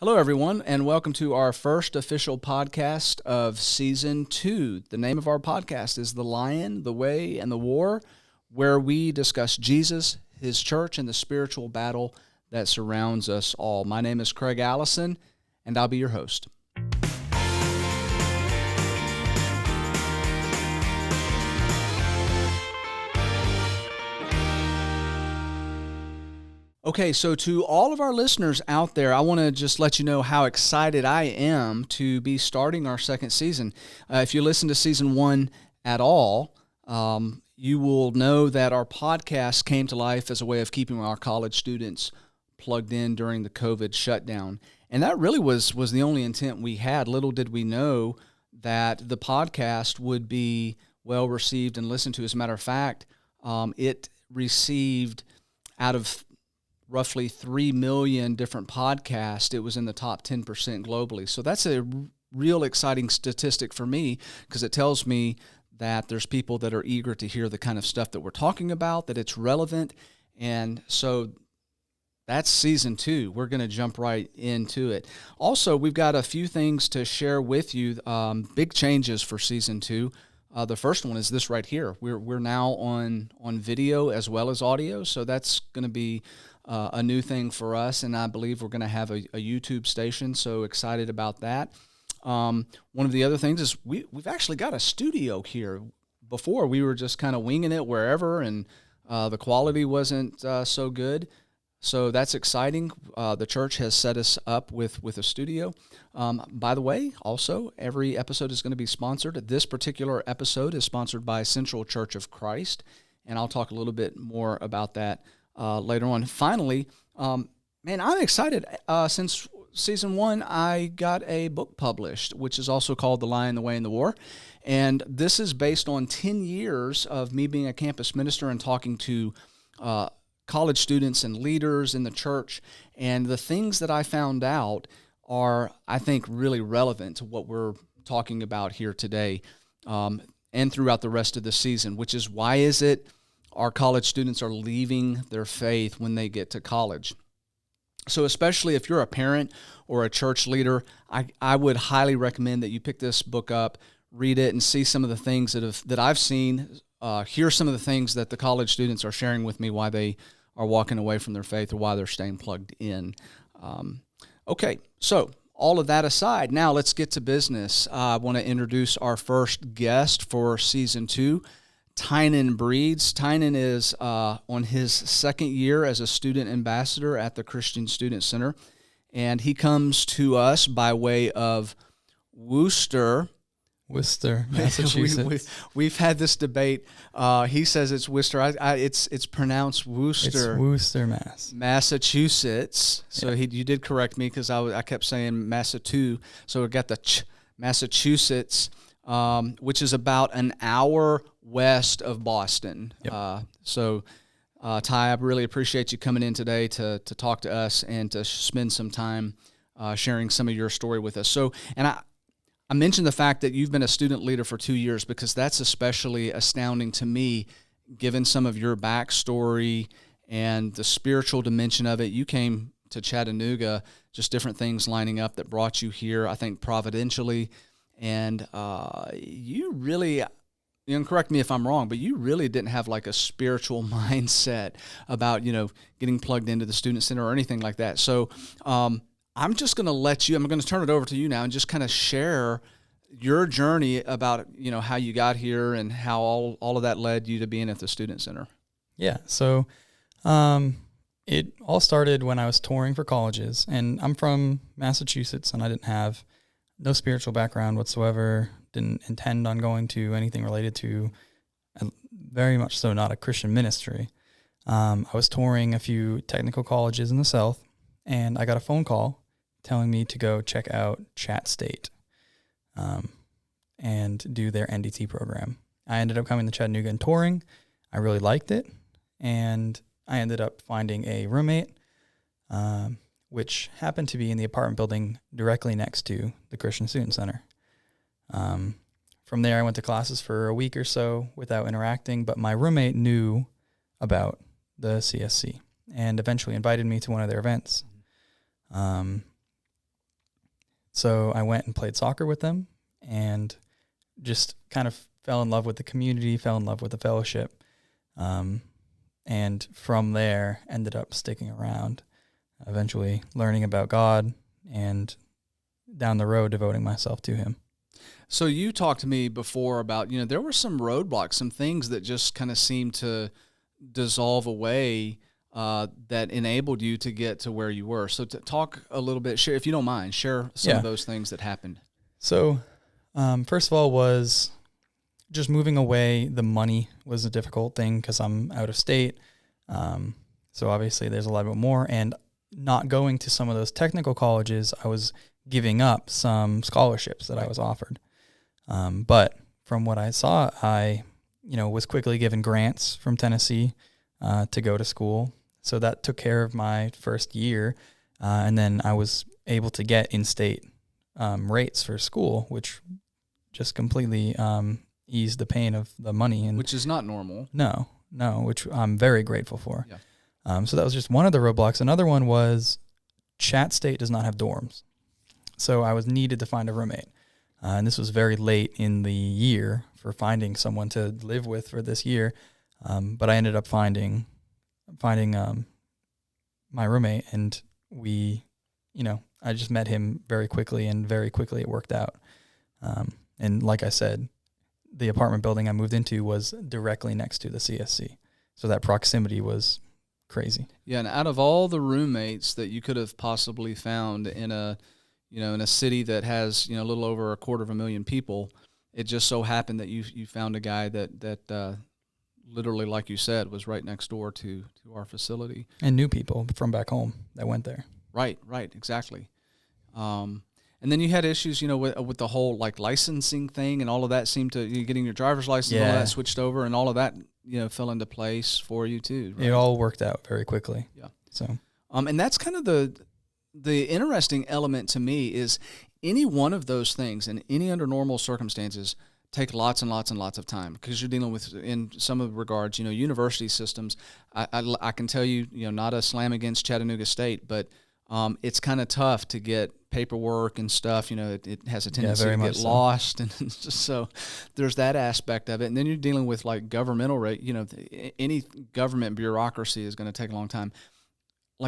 Hello, everyone, and welcome to our first official podcast of Season 2. The name of our podcast is The Lion, the Way, and the War, where we discuss Jesus, His church, and the spiritual battle that surrounds us all. My name is Craig Allison, and I'll be your host. Okay, so to all of our listeners out there, I want to just let you know how excited I am to be starting our second season. If you listen to Season 1 at all, you will know that our podcast came to life as a way of keeping our college students plugged in during the COVID shutdown. And that really was the only intent we had. Little did we know that the podcast would be well received and listened to. As a matter of fact, it received out of roughly 3 million different podcasts, it was in the top 10% globally. So that's a real exciting statistic for me because it tells me that there's people that are eager to hear the kind of stuff that we're talking about, that it's relevant. And so that's Season 2. We're going to jump right into it. Also, we've got a few things to share with you, big changes for Season 2. The first one is this right here. We're now on video as well as audio, so that's going to be a new thing for us, and I believe we're going to have a YouTube station, so excited about that. One of the other things is we've actually got a studio here. Before, we were just kind of winging it wherever, and the quality wasn't so good. So that's exciting. The church has set us up with a studio. By the way, also, every episode is going to be sponsored. This particular episode is sponsored by Central Church of Christ, and I'll talk a little bit more about that later on. Finally, I'm excited. Since Season 1, I got a book published, which is also called The Lion, the Way, and the War. And this is based on 10 years of me being a campus minister and talking to college students and leaders in the church. And the things that I found out are, I think, really relevant to what we're talking about here today and throughout the rest of the season, which is why is it our college students are leaving their faith when they get to college. So especially if you're a parent or a church leader, I would highly recommend that you pick this book up, read it, and see some of the things that I've seen, hear some of the things that the college students are sharing with me, why they are walking away from their faith or why they're staying plugged in. Okay, so all of that aside, now let's get to business. I want to introduce our first guest for Season 2, Tynan Breeds. Tynan is on his second year as a student ambassador at the Christian Student Center, and he comes to us by way of Worcester, Massachusetts. We've had this debate. He says it's Worcester. It's pronounced Worcester. It's Worcester, Massachusetts. So yeah. You did correct me because I kept saying Massachusetts. So we got the Massachusetts, which is about an hour west of Boston. Yep. Ty, I really appreciate you coming in today to talk to us and to spend some time sharing some of your story with us. So, and I mentioned the fact that you've been a student leader for 2 years because that's especially astounding to me, given some of your backstory and the spiritual dimension of it. You came to Chattanooga, just different things lining up that brought you here, I think providentially, and you really, correct me if I'm wrong, but you really didn't have like a spiritual mindset about, getting plugged into the student center or anything like that. So, I'm just going to I'm going to turn it over to you now and just kind of share your journey about, how you got here and how all of that led you to being at the Student Center. Yeah. So it all started when I was touring for colleges, and I'm from Massachusetts, and I didn't have no spiritual background whatsoever, didn't intend on going to anything related to, very much so not a Christian ministry. I was touring a few technical colleges in the South, and I got a phone call telling me to go check out Chat State and do their NDT program. I ended up coming to Chattanooga and touring. I really liked it, and I ended up finding a roommate, which happened to be in the apartment building directly next to the Christian Student Center. From there, I went to classes for a week or so without interacting, but my roommate knew about the CSC and eventually invited me to one of their events. So I went and played soccer with them and just kind of fell in love with the community, fell in love with the fellowship. And from there ended up sticking around, eventually learning about God and down the road devoting myself to him. So you talked to me before about, there were some roadblocks, some things that just kind of seemed to dissolve away that enabled you to get to where you were. So to talk a little bit, share, if you don't mind, share some of those things that happened. So first of all was just moving away. The money was a difficult thing because I'm out of state. So obviously there's a lot more, and not going to some of those technical colleges, I was giving up some scholarships that I was offered. But from what I saw, I, was quickly given grants from Tennessee to go to school. So that took care of my first year. And then I was able to get in-state rates for school, which just completely eased the pain of the money. And which is not normal. No, which I'm very grateful for. Yeah. So that was just one of the roadblocks. Another one was Chat State does not have dorms. So I was needed to find a roommate. And this was very late in the year for finding someone to live with for this year. But I ended up finding my roommate, and we, I just met him very quickly, and very quickly it worked out. And like I said, the apartment building I moved into was directly next to the CSC. So that proximity was crazy. Yeah, and out of all the roommates that you could have possibly found in a city that has, a little over 250,000 people, it just so happened that you found a guy that literally, like you said, was right next door to our facility. And knew people from back home that went there. Right, exactly. And then you had issues, with the whole licensing thing, and all of that seemed to, getting your driver's license, all of that switched over, and all of that, fell into place for you too. Right? It all worked out very quickly. Yeah. So, and that's kind of the interesting element to me is any one of those things, and any under normal circumstances, take lots and lots and lots of time, because you're dealing with, in some of the regards, university systems. I can tell you, not a slam against Chattanooga State, but it's kind of tough to get paperwork and stuff. It has a tendency to get lost, and so there's that aspect of it. And then you're dealing with governmental, any government bureaucracy is going to take a long time.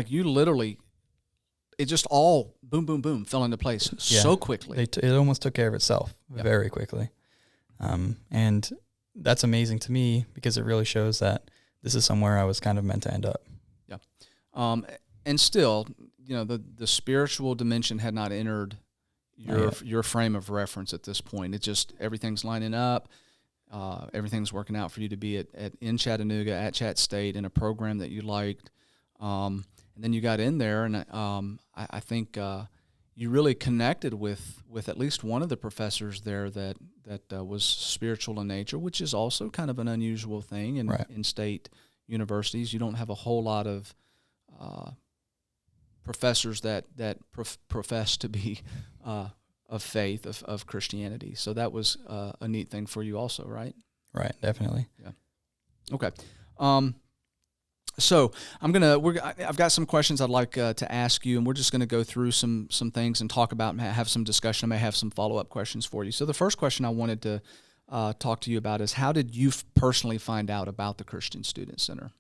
You literally, it just all boom, boom, boom fell into place so quickly. It almost took care of itself very quickly. And that's amazing to me, because it really shows that this is somewhere I was kind of meant to end up. Yeah. And still, the spiritual dimension had not entered your frame of reference at this point. It just, everything's lining up. Everything's working out for you to be in Chattanooga at Chat State in a program that you liked. And then you got in there, and I think you really connected with at least one of the professors there that was spiritual in nature, which is also kind of an unusual thing in state universities. You don't have a whole lot of professors that profess to be of faith, of Christianity. So that was a neat thing for you also, right? Right, definitely. Yeah. Okay. So I've got some questions I'd like to ask you, and we're just going to go through some things and talk about, and have some discussion. I may have some follow-up questions for you. So the first question I wanted to talk to you about is, how did you personally find out about the Christian Student Center?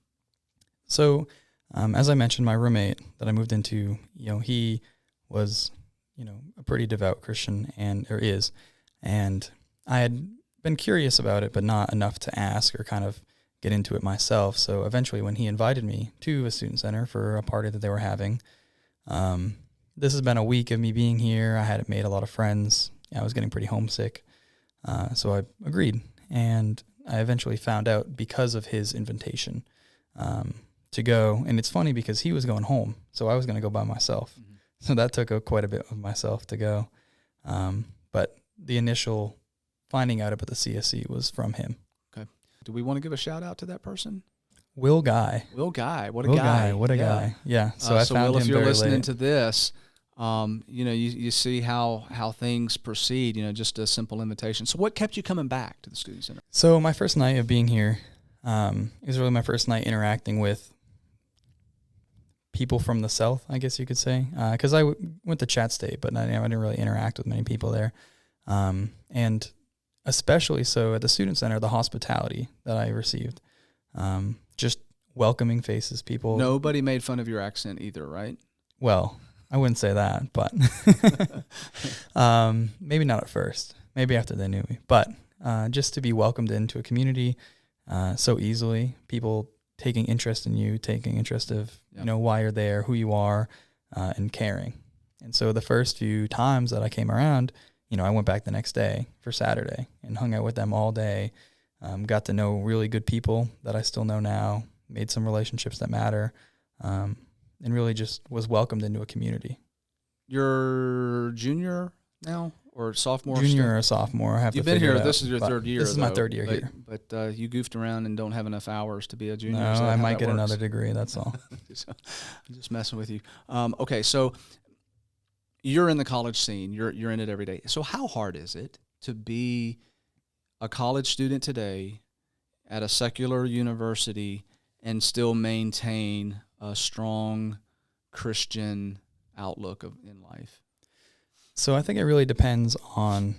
So, as I mentioned, my roommate that I moved into, he was, a pretty devout Christian, and I had been curious about it, but not enough to ask or kind of get into it myself. So eventually, when he invited me to a student center for a party that they were having, this has been a week of me being here. I hadn't made a lot of friends. I was getting pretty homesick. So I agreed, and I eventually found out because of his invitation to go. And it's funny because he was going home, so I was going to go by myself. Mm-hmm. So that took quite a bit of myself to go. But the initial finding out about the CSC was from him. Okay. Do we want to give a shout out to that person? Will Guy. What a guy. Yeah. So I found Will, him if you're very listening late. to this, you see how things proceed, just a simple invitation. So what kept you coming back to the Student Center? So my first night of being here, it was really my first night interacting with people from the South, I guess you could say, because I went to Chat State, but I didn't really interact with many people there. And especially so at the Student Center, the hospitality that I received, just welcoming faces, people. Nobody made fun of your accent either, right? Well, I wouldn't say that, but maybe not at first. Maybe after they knew me. But just to be welcomed into a community so easily, people taking interest in you, taking interest of why you're there, who you are, and caring. And so the first few times that I came around, I went back the next day for Saturday and hung out with them all day. Got to know really good people that I still know now, made some relationships that matter, and really just was welcomed into a community. You're junior now or sophomore? Junior or sophomore. I have You've to been figure here. it out, This is your third year. This is my third year here. But you goofed around and don't have enough hours to be a junior. No, I might get another degree. That's all. I'm just messing with you. Okay, so you're in the college scene. You're in it every day. So how hard is it to be a college student today at a secular university and still maintain a strong Christian outlook in life? So I think it really depends on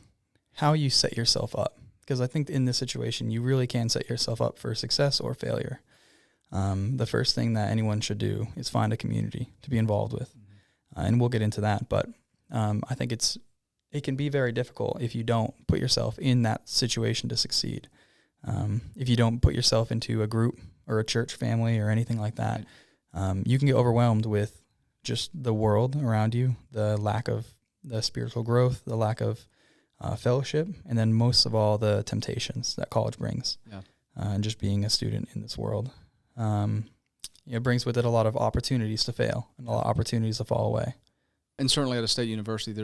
how you set yourself up, because I think in this situation, you really can set yourself up for success or failure. The first thing that anyone should do is find a community to be involved with. And we'll get into that. But I think it can be very difficult if you don't put yourself in that situation to succeed. If you don't put yourself into a group or a church family or anything like that, you can get overwhelmed with just the world around you, the lack of the spiritual growth, the lack of fellowship, and then most of all, the temptations that college brings. And just being a student in this world. It brings with it a lot of opportunities to fail and a lot of opportunities to fall away. And certainly at a state university,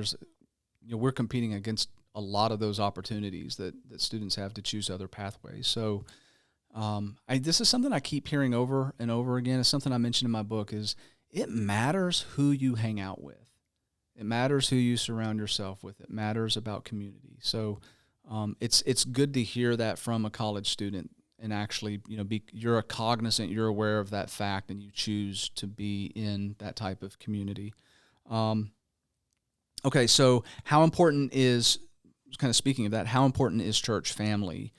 we're competing against a lot of those opportunities that students have to choose other pathways. So this is something I keep hearing over and over again. It's something I mentioned in my book is it matters who you hang out with. It matters who you surround yourself with. It matters about community. So it's good to hear that from a college student and actually, you're cognizant, you're aware of that fact, and you choose to be in that type of community. Okay, so how important is, kind of speaking of that, how important is church family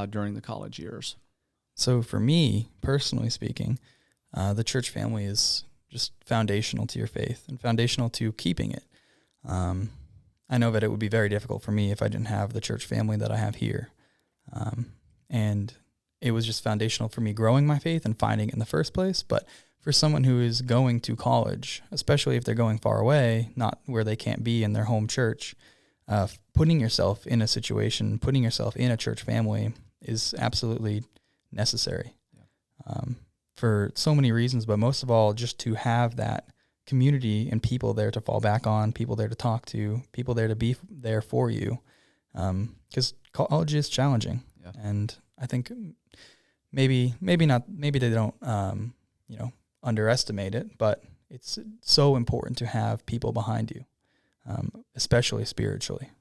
during the college years? So for me, personally speaking, the church family is just foundational to your faith and foundational to keeping it. I know that it would be very difficult for me if I didn't have the church family that I have here. And it was just foundational for me growing my faith and finding it in the first place. But for someone who is going to college, especially if they're going far away, not where they can't be in their home church, putting yourself in a situation, putting yourself in a church family is absolutely necessary for so many reasons, but most of all, just to have that community and people there to fall back on, people there to talk to, people there to be there for you, because college is challenging. And I think maybe they don't, underestimate it, but it's so important to have people behind you, especially spiritually.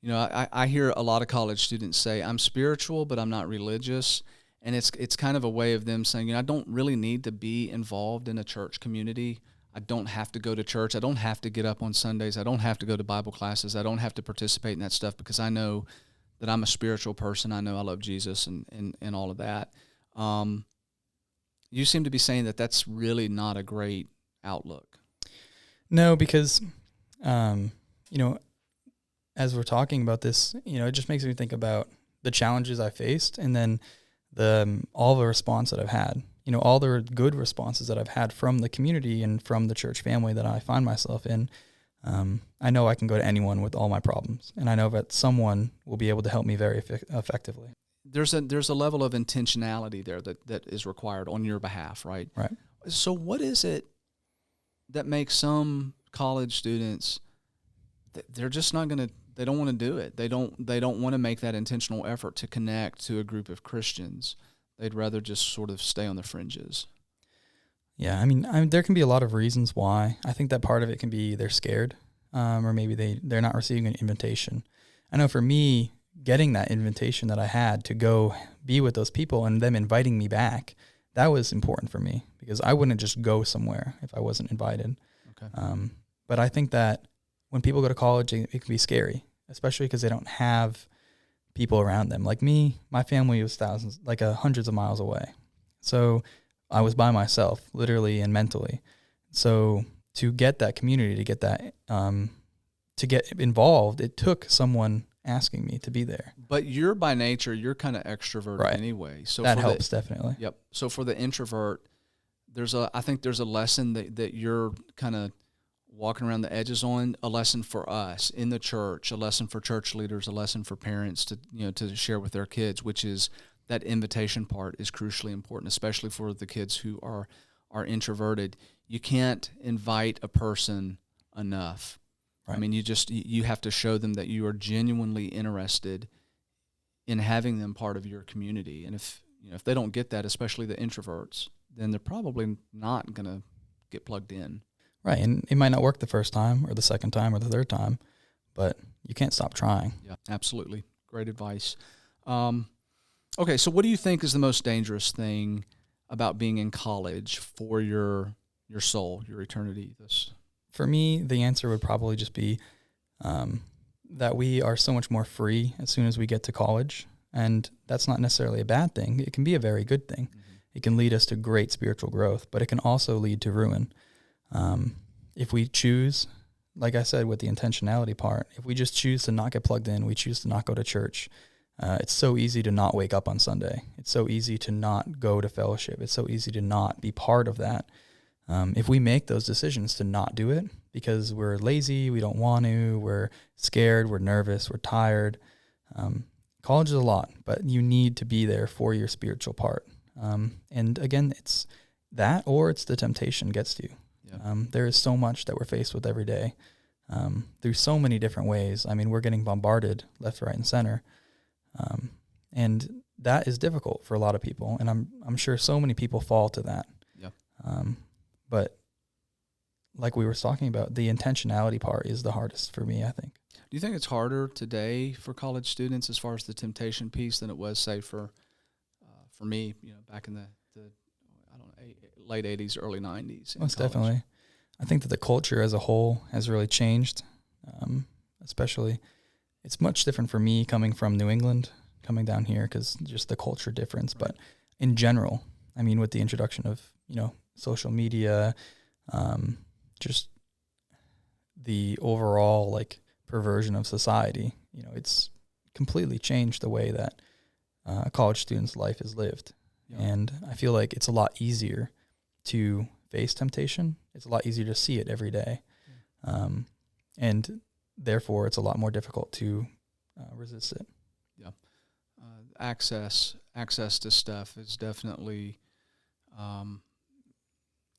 I hear a lot of college students say, I'm spiritual, but I'm not religious. And it's kind of a way of them saying, I don't really need to be involved in a church community. I don't have to go to church. I don't have to get up on Sundays. I don't have to go to Bible classes. I don't have to participate in that stuff because I know that I'm a spiritual person. I know I love Jesus and all of that. You seem to be saying that that's really not a great outlook. No, because, as we're talking about this, it just makes me think about the challenges I faced and then all the response that I've had, all the good responses that I've had from the community and from the church family that I find myself in. I know I can go to anyone with all my problems, and I know that someone will be able to help me very effectively. There's a level of intentionality there that is required on your behalf, right? Right. So what is it that makes some college students, they're just not going to, they don't want to do it. They don't want to make that intentional effort to connect to a group of Christians. They'd rather just sort of stay on the fringes. Yeah, I mean, there can be a lot of reasons why. I think that part of it can be they're scared, or maybe they're not receiving an invitation. I know for me, getting that invitation that I had to go be with those people and them inviting me back that was important for me because I wouldn't just go somewhere if I wasn't invited. Okay. But I think that when people go to college, it can be scary, especially because they don't have people around them. Like me, my family was hundreds of miles away. So I was by myself, literally and mentally. So to get that community, to get that, to get involved, it took someone asking me to be there. But you're by nature, you're kind of extroverted anyway. So that helps definitely. Yep. So for the introvert, I think there's a lesson that you're kind of walking around the edges on, a lesson for us in the church, a lesson for church leaders, a lesson for parents to share with their kids, which is that invitation part is crucially important, especially for the kids who are introverted. You can't invite a person enough. Right. I mean, you have to show them that you are genuinely interested in having them part of your community. And if they don't get that, especially the introverts, then they're probably not going to get plugged in. Right, and it might not work the first time or the second time or the third time, but you can't stop trying. Yeah, absolutely. Great advice. Okay, so what do you think is the most dangerous thing about being in college for your soul, your eternity? For me, the answer would probably just be that we are so much more free as soon as we get to college, and that's not necessarily a bad thing. It can be a very good thing. Mm-hmm. It can lead us to great spiritual growth, but it can also lead to ruin. If we choose, like I said, with the intentionality part, if we just choose to not get plugged in, we choose to not go to church, it's so easy to not wake up on Sunday. It's so easy to not go to fellowship. It's so easy to not be part of that. If we make those decisions to not do it because we're lazy, we don't want to, we're scared, we're nervous, we're tired, college is a lot, but you need to be there for your spiritual part. And again, it's that or it's the temptation gets to you. Yeah. There is so much that we're faced with every day through so many different ways. I mean, we're getting bombarded left, right, and center. And that is difficult for a lot of people. And I'm sure so many people fall to that. Yeah. But like we were talking about, the intentionality part is the hardest for me, I think. Do you think it's harder today for college students as far as the temptation piece than it was, say, for me, back in the late 80s, early 90s? Most definitely. I think that the culture as a whole has really changed, especially. It's much different for me coming from New England, coming down here, because just the culture difference. Right. But in general, I mean, with the introduction of, social media, just the overall, perversion of society, it's completely changed the way that a college student's life is lived. Yeah. And I feel like it's a lot easier to face temptation. It's a lot easier to see it every day. And therefore it's a lot more difficult to resist it. Yeah. Access to stuff is definitely,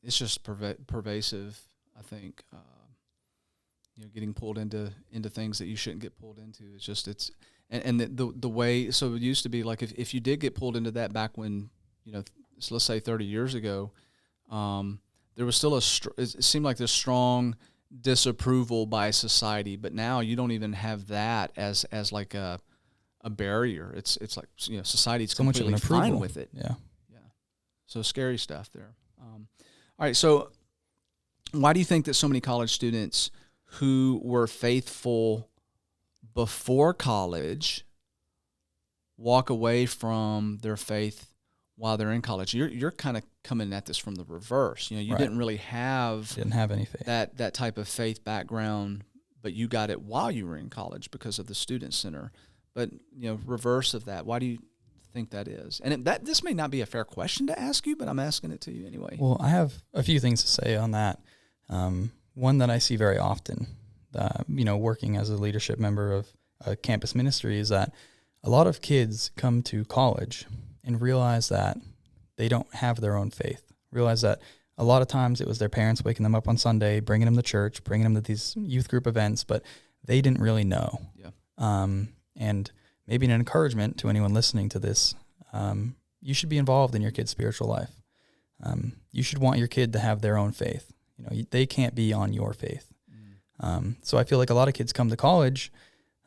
it's just pervasive, I think. Getting pulled into things that you shouldn't get pulled into. It's just, and the way, so it used to be like if you did get pulled into that back when, so let's say 30 years ago, there was still it seemed like this strong disapproval by society, but now you don't even have that as like a barrier. It's like, society's so completely fine with it. Yeah. Yeah. So scary stuff there. All right. So why do you think that so many college students who were faithful before college walk away from their faith while they're in college? You're kind of coming at this from the reverse. You right. didn't really have any faith. That type of faith background, but you got it while you were in college because of the student center. But reverse of that. Why do you think that is? And this may not be a fair question to ask you, but I'm asking it to you anyway. Well, I have a few things to say on that. One that I see very often, working as a leadership member of a campus ministry, is that a lot of kids come to college and realize that they don't have their own faith, realize that a lot of times it was their parents waking them up on Sunday, bringing them to church, bringing them to these youth group events, but they didn't really know. Yeah. And maybe an encouragement to anyone listening to this, you should be involved in your kid's spiritual life. You should want your kid to have their own faith. They can't be on your faith. So I feel like a lot of kids come to college,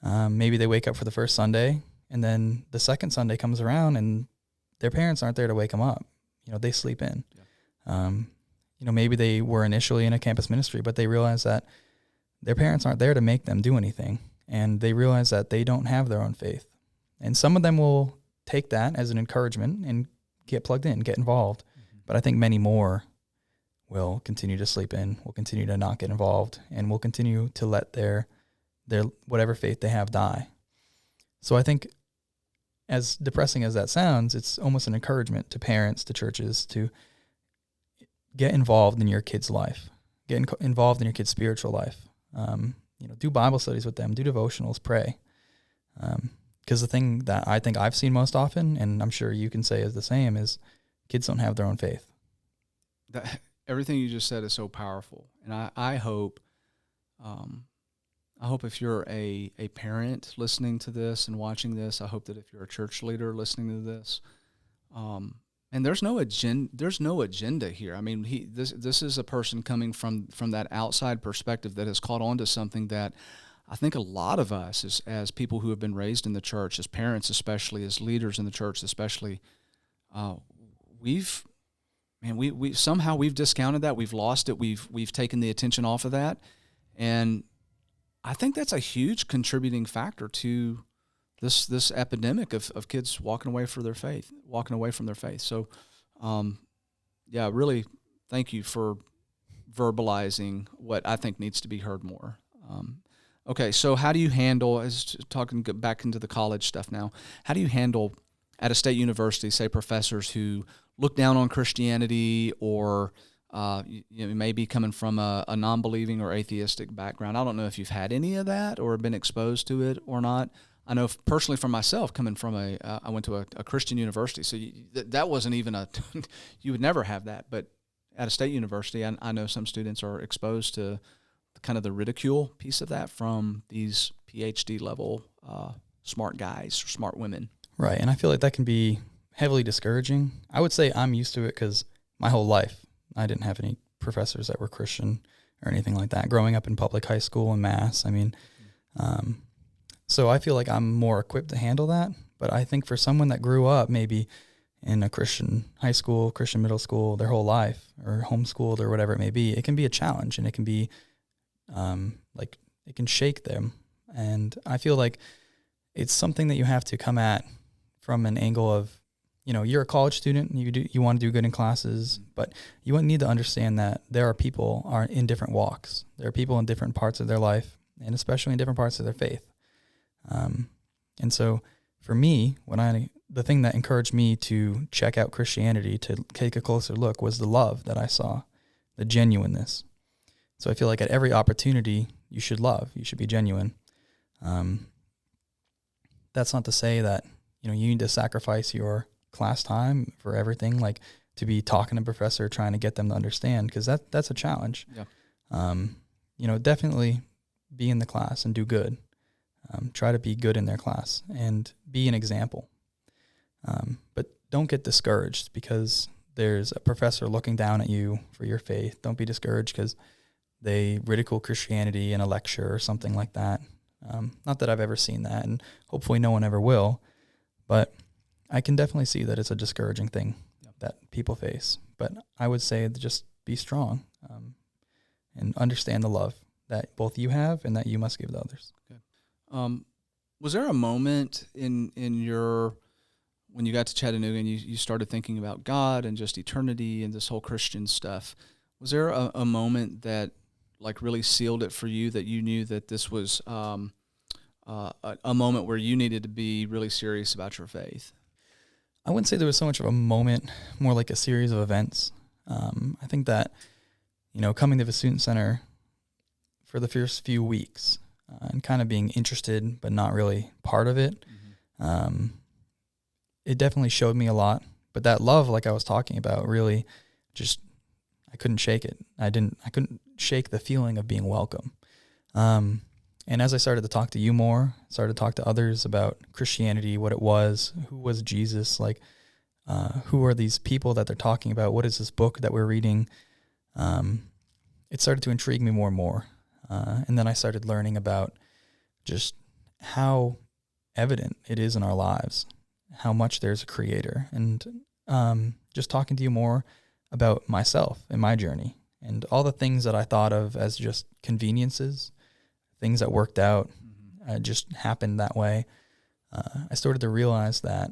maybe they wake up for the first Sunday, and then the second Sunday comes around and their parents aren't there to wake them up. they sleep in. Maybe they were initially in a campus ministry, but they realize that their parents aren't there to make them do anything. And they realize that they don't have their own faith. And some of them will take that as an encouragement and get plugged in, get involved. But I think many more will continue to sleep in, will continue to not get involved, and will continue to let their whatever faith they have die. So I think, as depressing as that sounds, it's almost an encouragement to parents, to churches, to get involved in your kid's life, get involved in your kid's spiritual life. Do Bible studies with them, do devotionals, pray. Because the thing that I think I've seen most often, and I'm sure you can say is the same, is kids don't have their own faith. Everything you just said is so powerful, and I hope if you're a parent listening to this and watching this, I hope that if you're a church leader listening to this, and there's no agenda here. I mean, this is a person coming from that outside perspective that has caught on to something that I think a lot of us, as people who have been raised in the church, as parents especially, as leaders in the church especially, we've somehow discounted that. We've lost it. We've taken the attention off of that, and I think that's a huge contributing factor to this epidemic of kids walking away from their faith. So, really, thank you for verbalizing what I think needs to be heard more. Okay, so how do you handle, as talking back into the college stuff now, how do you handle at a state university, say, professors who look down on Christianity or maybe coming from a non-believing or atheistic background? I don't know if you've had any of that or been exposed to it or not. I know personally for myself, coming from I went to a Christian university, so that wasn't even you would never have that. But at a state university, I know some students are exposed to kind of the ridicule piece of that from these PhD level smart guys or smart women. Right, and I feel like that can be heavily discouraging. I would say I'm used to it because my whole life I didn't have any professors that were Christian or anything like that. Growing up in public high school and Mass, so I feel like I'm more equipped to handle that. But I think for someone that grew up maybe in a Christian high school, Christian middle school their whole life, or homeschooled or whatever it may be, it can be a challenge, and it can be it can shake them. And I feel like it's something that you have to come at from an angle of, you're a college student, you want to do good in classes, but you need to understand that there are people are in different walks. There are people in different parts of their life, and especially in different parts of their faith. And so for me, the thing that encouraged me to check out Christianity, to take a closer look, was the love that I saw, the genuineness. So I feel like at every opportunity, you should love, you should be genuine. That's not to say that, you need to sacrifice your class time for everything, like to be talking to a professor, trying to get them to understand, because that's a challenge. Yeah. Definitely be in the class and do good. Try to be good in their class and be an example. But don't get discouraged because there's a professor looking down at you for your faith. Don't be discouraged because they ridicule Christianity in a lecture or something like that. Not that I've ever seen that, and hopefully no one ever will, but I can definitely see that it's a discouraging thing that people face. But I would say just be strong and understand the love that both you have and that you must give to others. Okay. Was there a moment in when you got to Chattanooga and you started thinking about God and just eternity and this whole Christian stuff, was there a moment that really sealed it for you, that you knew that this was a moment where you needed to be really serious about your faith? I wouldn't say there was so much of a moment, more like a series of events. I think that, coming to the student center for the first few weeks and kind of being interested but not really part of it, it definitely showed me a lot. But that love, like I was talking about, really just, I couldn't shake it. I couldn't shake the feeling of being welcome. And as I started to talk to you more, started to talk to others about Christianity, what it was, who was Jesus, who are these people that they're talking about, what is this book that we're reading, it started to intrigue me more and more. And then I started learning about just how evident it is in our lives, how much there's a creator. And, just talking to you more about myself and my journey and all the things that I thought of as just conveniences, things that worked out, just happened that way. I started to realize that,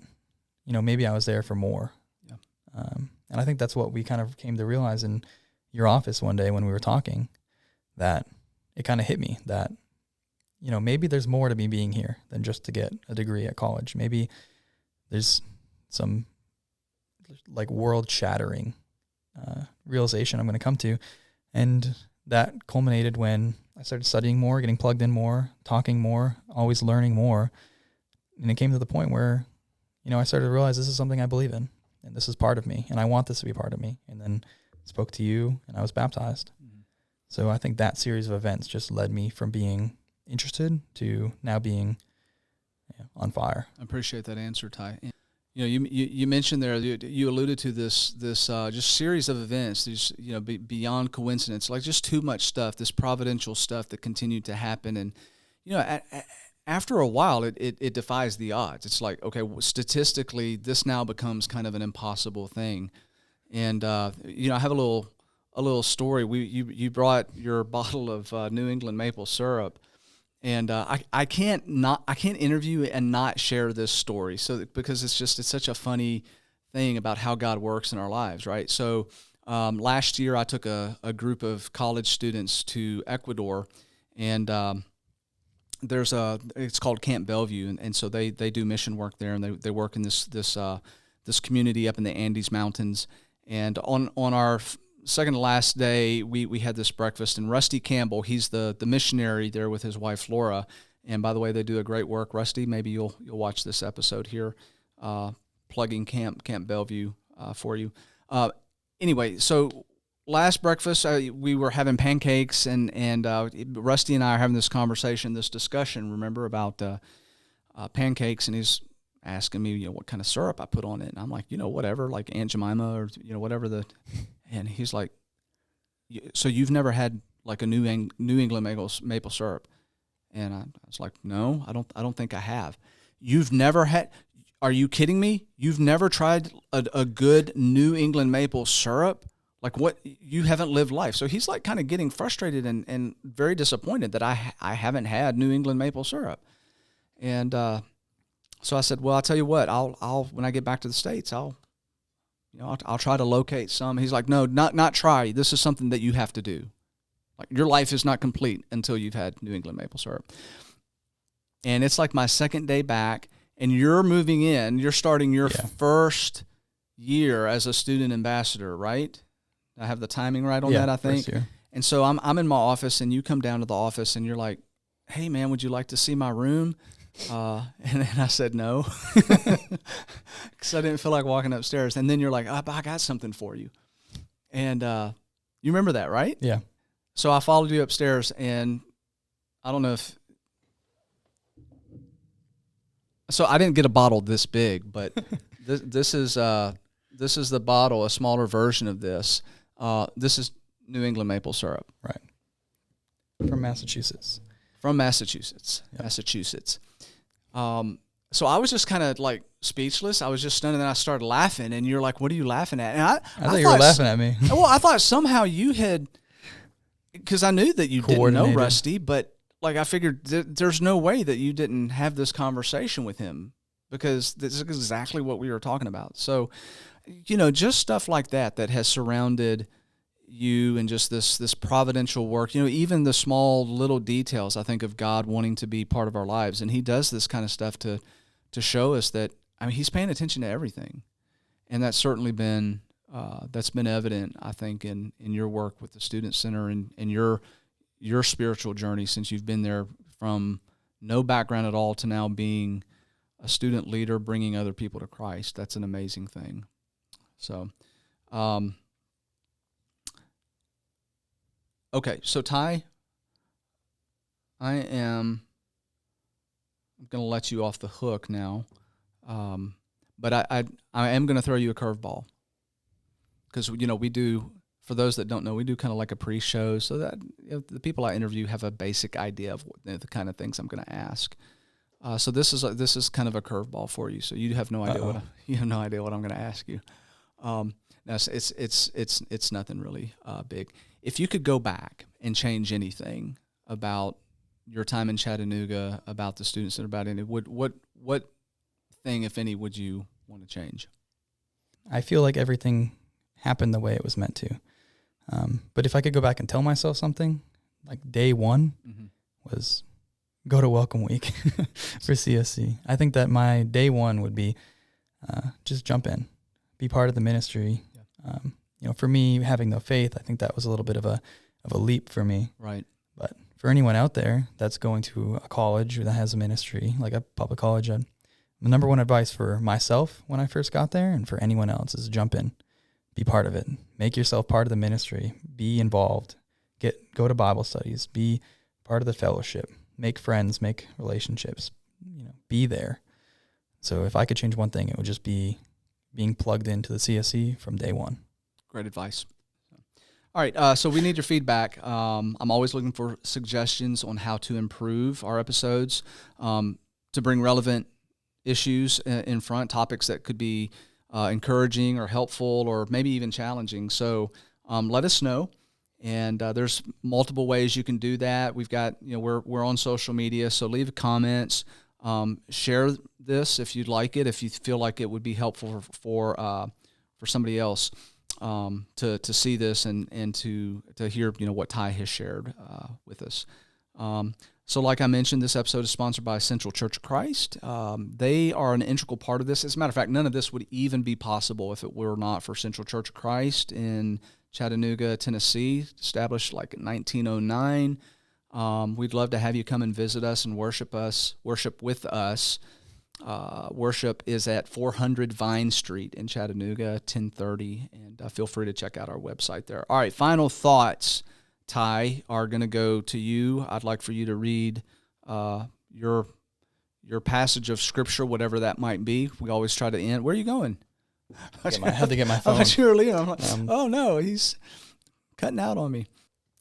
maybe I was there for more. Yeah. And I think that's what we kind of came to realize in your office one day when we were talking, that it kind of hit me that, maybe there's more to me being here than just to get a degree at college. Maybe there's some like world shattering realization I'm going to come to. And that culminated when I started studying more, getting plugged in more, talking more, always learning more. And it came to the point where, I started to realize this is something I believe in, and this is part of me, and I want this to be part of me. And then spoke to you, and I was baptized. Mm-hmm. So I think that series of events just led me from being interested to now being on fire. I appreciate that answer, Ty. You mentioned there, you alluded to this just series of events, these beyond coincidence, like just too much stuff, this providential stuff that continued to happen, and after a while, it defies the odds. It's like, okay, statistically, this now becomes kind of an impossible thing, and I have a little story. You brought your bottle of New England maple syrup. And I can't interview and not share this story, because it's such a funny thing about how God works in our lives, right? So last year I took a group of college students to Ecuador, and it's called Camp Bellevue, and so they do mission work there, and they work in this community up in the Andes Mountains. And on our second to last day, we had this breakfast, and Rusty Campbell, he's the missionary there with his wife Flora. And by the way, they do a great work. Rusty, maybe you'll watch this episode here, plugging Camp Bellevue for you. Anyway, so last breakfast we were having pancakes, and Rusty and I are having this discussion. Remember about pancakes, and he's asking me, what kind of syrup I put on it, and I'm like, whatever, like Aunt Jemima or whatever and he's like, so you've never had like a New England maple syrup? And I was like, no, I don't think I have. You've never had? Are you kidding me? You've never tried a good New England maple syrup? Like, what? You haven't lived life. So he's like kind of getting frustrated and very disappointed that I haven't had New England maple syrup. And so I said, well, I'll tell you what, I'll when I get back to the States, I'll try to locate some. He's like, no, not try. This is something that you have to do. Like, your life is not complete until you've had New England maple syrup. And it's like my second day back, and you're moving in. You're starting your first year as a student ambassador, right? I have the timing right on that, I think. And so I'm in my office, and you come down to the office, and you're like, hey, man, would you like to see my room? And then I said no, because I didn't feel like walking upstairs. And then you're like, I got something for you. And you remember that, right? Yeah. So I followed you upstairs, and I don't know if... So I didn't get a bottle this big, but this is the bottle, a smaller version of this. This is New England maple syrup. Right. From Massachusetts. Yep. Massachusetts. So I was just kind of like speechless. I was just stunned, and then I started laughing, and you're like, what are you laughing at? And I thought you were laughing at me. Well, I thought somehow you had, because I knew that you didn't know Rusty, but like I figured there's no way that you didn't have this conversation with him, because this is exactly what we were talking about. So, just stuff like that has surrounded you, and just this providential work, even the small little details, I think, of God wanting to be part of our lives. And he does this kind of stuff to show us that, he's paying attention to everything. And that's certainly been evident, I think, in your work with the Student Center and your spiritual journey since you've been there, from no background at all to now being a student leader, bringing other people to Christ. That's an amazing thing. So, okay, so Ty, I'm going to let you off the hook now, but I am going to throw you a curveball, because we do, for those that don't know, we do kind of like a pre-show, so that the people I interview have a basic idea of the kind of things I'm going to ask. So this is kind of a curveball for you. So you have no idea what I'm going to ask you. No, it's nothing really big. If you could go back and change anything about your time in Chattanooga, about the students and about any, what thing, if any, would you want to change? I feel like everything happened the way it was meant to. But if I could go back and tell myself something, like day one was go to Welcome Week for CSC. I think that my day one would be just jump in, be part of the ministry. Yeah. For me, having no faith, I think that was a little bit of a leap for me. Right. But for anyone out there that's going to a college that has a ministry, like a public college, the number one advice for myself when I first got there and for anyone else is jump in, be part of it, make yourself part of the ministry, be involved, go to Bible studies, be part of the fellowship, make friends, make relationships, be there. So if I could change one thing, it would just be being plugged into the CSC from day one. Great advice. All right, so we need your feedback. I'm always looking for suggestions on how to improve our episodes, to bring relevant issues in front, topics that could be encouraging or helpful or maybe even challenging. So let us know. And there's multiple ways you can do that. We've got, we're on social media, so leave comments. Share this if you'd like it, if you feel like it would be helpful for somebody else to see this and to hear what Ty has shared with us. So like I mentioned, this episode is sponsored by Central Church of Christ. They are an integral part of this. As a matter of fact, none of this would even be possible if it were not for Central Church of Christ in Chattanooga, Tennessee, established like in 1909. We'd love to have you come and visit us and worship with us. Worship is at 400 Vine Street in Chattanooga, 1030, and feel free to check out our website there. All right, final thoughts, Ty, are going to go to you. I'd like for you to read your passage of Scripture, whatever that might be. We always try to end. Where are you going? I had to get my phone. I thought you were leaving. I'm like, oh no, he's cutting out on me.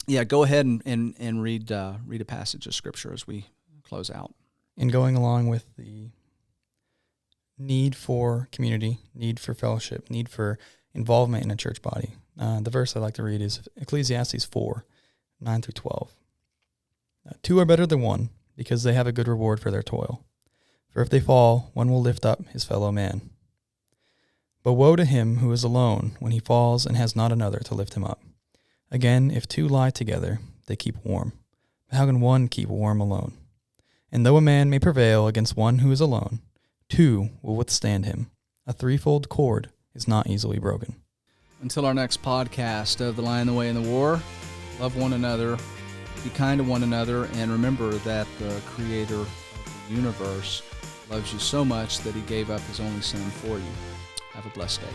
Yeah, go ahead and read a passage of Scripture as we close out. In going along with the need for community, need for fellowship, need for involvement in a church body, the verse I'd like to read is Ecclesiastes 4:9-12. 2 are better than one, because they have a good reward for their toil. For if they fall, one will lift up his fellow man. But woe to him who is alone when he falls and has not another to lift him up. Again, if two lie together, they keep warm. But how can one keep warm alone? And though a man may prevail against one who is alone, two will withstand him. A threefold cord is not easily broken. Until our next podcast of The Lion, the Way, and the War, love one another, be kind to one another, and remember that the Creator of the universe loves you so much that He gave up His only Son for you. Have a blessed day.